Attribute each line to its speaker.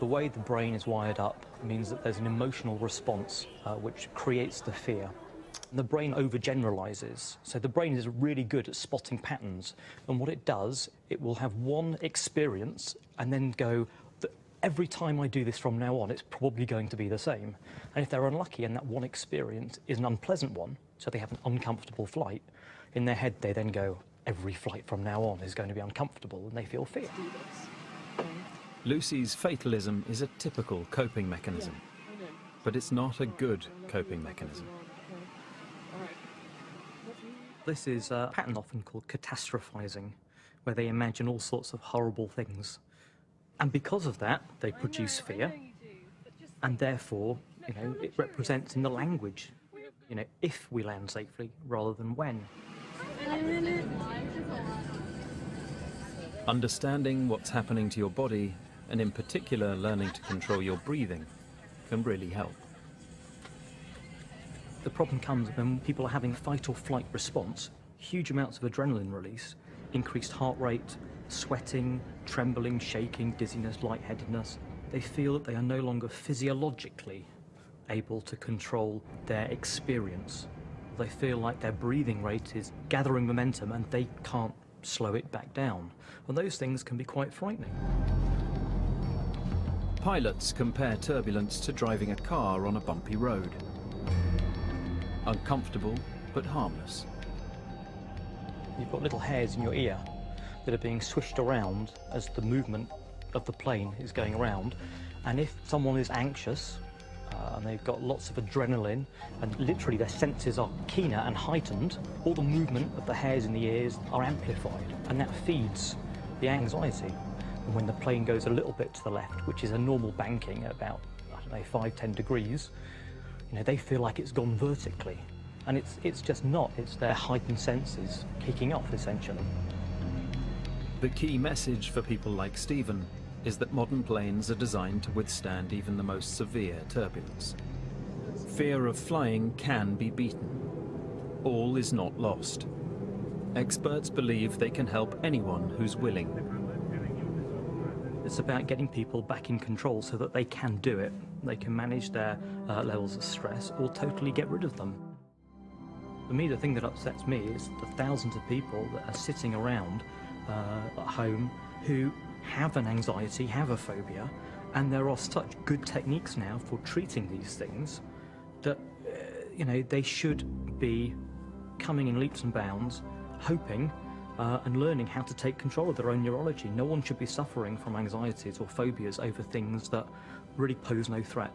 Speaker 1: The way the brain is wired up means that there's an emotional response which creates the fear. And the brain overgeneralizes. So the brain is really good at spotting patterns. And what it does, it will have one experience and then go, every time I do this from now on, it's probably going to be the same. And if they're unlucky and that one experience is an unpleasant one, so they have an uncomfortable flight, in their head they then go, every flight from now on is going to be uncomfortable, and they feel fear.
Speaker 2: Lucy's fatalism is a typical coping mechanism, but it's not a good coping mechanism.
Speaker 1: This is a pattern often called catastrophizing, where they imagine all sorts of horrible things. And because of that, they produce fear, and therefore, it represents in the language, if we land safely rather than when.
Speaker 2: Understanding what's happening to your body, and in particular learning to control your breathing, can really help.
Speaker 1: The problem comes when people are having fight or flight response, huge amounts of adrenaline release, increased heart rate, sweating, trembling, shaking, dizziness, lightheadedness. They feel that they are no longer physiologically able to control their experience. They feel like their breathing rate is gathering momentum and they can't slow it back down. And those things can be quite frightening.
Speaker 2: Pilots compare turbulence to driving a car on a bumpy road. Uncomfortable, but harmless.
Speaker 1: You've got little hairs in your ear that are being swished around as the movement of the plane is going around. And if someone is anxious, and they've got lots of adrenaline, and literally their senses are keener and heightened, all the movement of the hairs in the ears are amplified, and that feeds the anxiety. And when the plane goes a little bit to the left, which is a normal banking at about, 5-10 degrees, they feel like it's gone vertically. And it's just not. It's their heightened senses kicking off, essentially.
Speaker 2: The key message for people like Stephen is that modern planes are designed to withstand even the most severe turbulence. Fear of flying can be beaten. All is not lost. Experts believe they can help anyone who's willing.
Speaker 1: It's about getting people back in control so that they can do it. They can manage their levels of stress or totally get rid of them. For me, the thing that upsets me is the thousands of people that are sitting around at home who have an anxiety, have a phobia, and there are such good techniques now for treating these things that, they should be coming in leaps and bounds, hoping and learning how to take control of their own neurology. No one should be suffering from anxieties or phobias over things that really pose no threat.